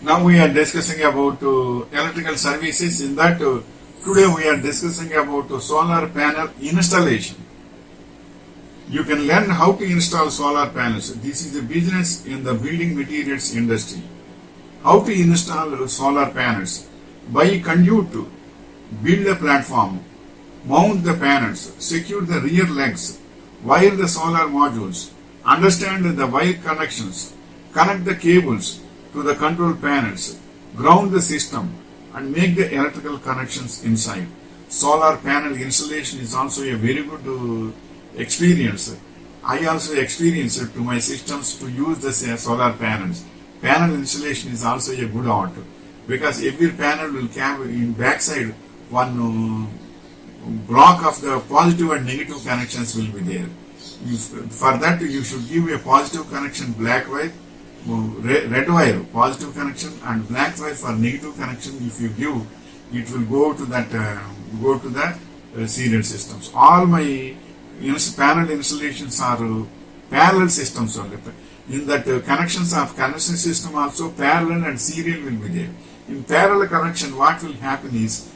Now we are discussing about electrical services. In that, today we are discussing about solar panel installation. You can learn how to install solar panels. This is a business in the building materials industry. How to install solar panels? Buy conduit, build a platform, mount the panels, secure the rear legs, wire the solar modules, understand the wire connections, connect the cables to the control panels, ground the system, and make the electrical connections inside. Solar panel installation is also a very good experience. I also experienced to my systems to use the solar panels. Panel installation is also a good art because every panel will have in backside one block of the positive and negative connections will be there. For that you should give a positive connection black wire, red wire positive connection, and black wire for negative connection. If you give, it will go to the serial systems. All my panel installations are parallel systems only. In that connections of connection system also parallel and serial will be there. In parallel connection, what will happen is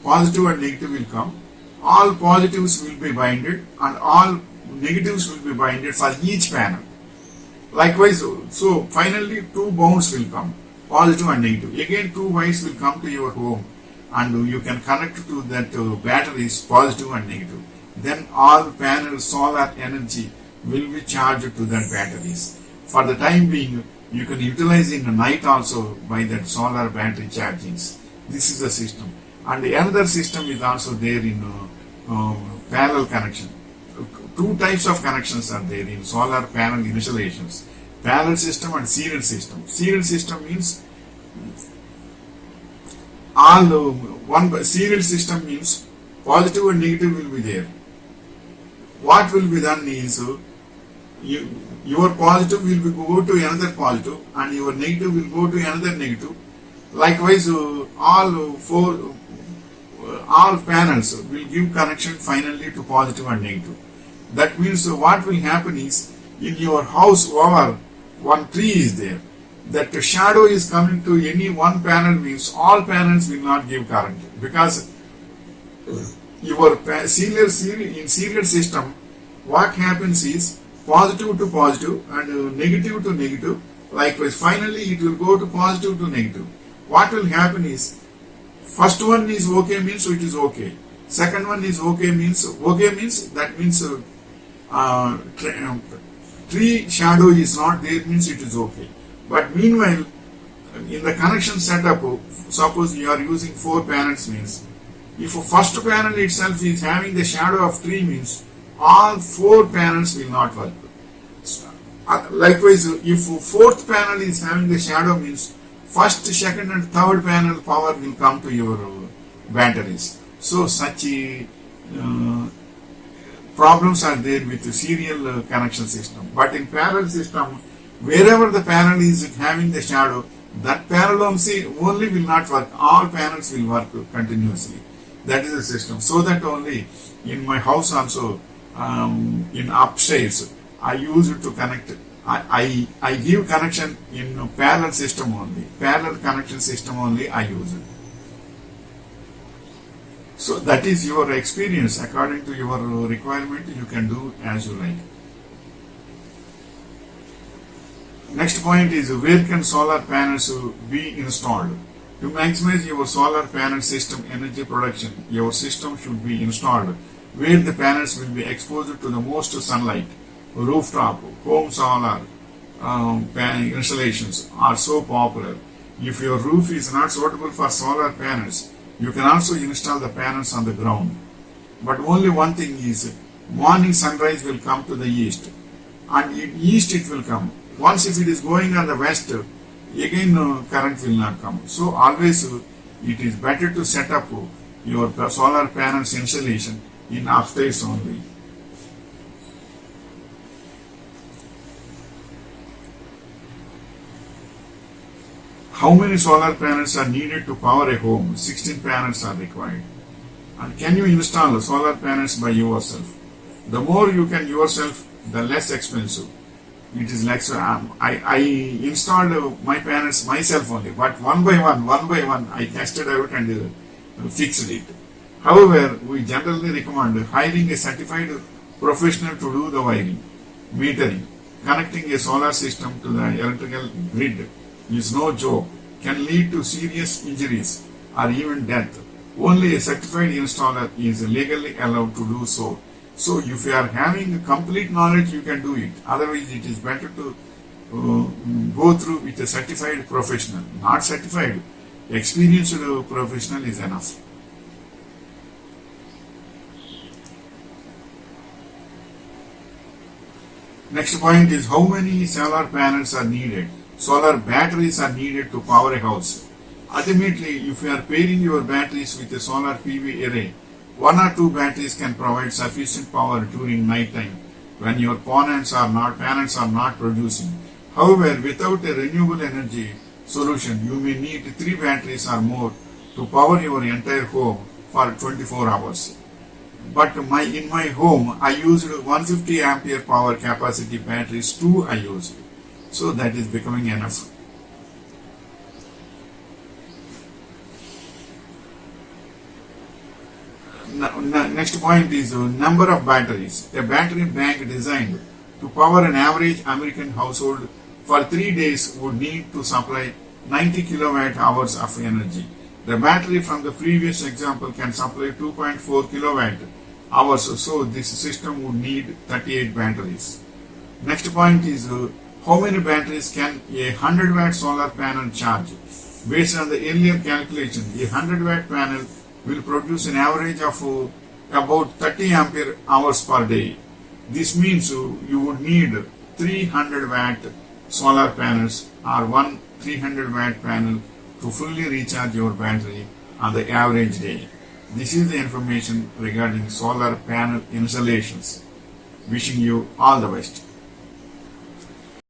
positive and negative will come. All positives will be binded and all negatives will be binded for each panel. Likewise, so finally two bounds will come, positive and negative. Again two wires will come to your home and you can connect to that batteries positive and negative. Then all panel solar energy will be charged to that batteries. For the time being, you can utilize in the night also by that solar battery chargings. This is the system. And the another system is also there in parallel connection. Two types of connections are there in solar panel installations: parallel system and serial system. Serial system means all one serial system means positive and negative will be there. What will be done is your positive will be go to another positive and your negative will go to another negative. Likewise, all panels will give connection finally to positive and negative. That means what will happen is in your house over one tree is there. That shadow is coming to any one panel means all panels will not give current because your serial system, what happens is positive to positive and negative to negative. Likewise, finally it will go to positive to negative. What will happen is first one is okay means it is okay. Second one is okay means that means tree shadow is not there means it is okay. But meanwhile, in the connection setup, suppose you are using 4 panels means if first panel itself is having the shadow of tree means all 4 panels will not work. Likewise, if fourth panel is having the shadow means first, second and third panel power will come to your batteries. So such problems are there with the serial connection system. But in parallel system, wherever the panel is having the shadow, that panel only will not work. All panels will work continuously. That is the system. So that only in my house also, in upstairs, I use it to connect. I give connection in parallel system only. Parallel connection system only I use it. So that is your experience. According to your requirement, you can do as you like. Next point is where can solar panels be installed? To maximize your solar panel system energy production, your system should be installed where the panels will be exposed to the most sunlight. Rooftop, home solar installations are so popular. If your roof is not suitable for solar panels, you can also install the panels on the ground. But only one thing is, morning sunrise will come to the east, and in east it will come. Once if it is going on the west, again current will not come. So always it is better to set up your solar panels installation in upstairs only. How many solar panels are needed to power a home? 16 panels are required. And can you install solar panels by yourself? The more you can yourself, the less expensive. It is like, so I installed my panels myself only, but one by one, I tested out and fixed it. However, we generally recommend hiring a certified professional to do the wiring, metering. Connecting a solar system to the electrical grid is no joke, can lead to serious injuries or even death. Only a certified installer is legally allowed to do so. So if you are having complete knowledge, you can do it. Otherwise, it is better to go through with a certified professional. Not certified, experienced professional is enough. Next point is how many solar panels are needed. Solar batteries are needed to power a house. Ultimately, if you are pairing your batteries with a solar PV array, one or two batteries can provide sufficient power during night time when your panels are not producing. However, without a renewable energy solution, you may need 3 batteries or more to power your entire home for 24 hours. But in my home, I used 150 ampere power capacity batteries too I used. So that is becoming enough. Next point is number of batteries. A battery bank designed to power an average American household for 3 days would need to supply 90 kilowatt hours of energy. The battery from the previous example can supply 2.4 kilowatt hours, so this system would need 38 batteries. Next point is how many batteries can a 100 watt solar panel charge? Based on the earlier calculation, a 100 watt panel will produce an average of about 30 ampere hours per day. This means you would need 300 watt solar panels or one 300 watt panel to fully recharge your battery on the average day. This is the information regarding solar panel installations. Wishing you all the best.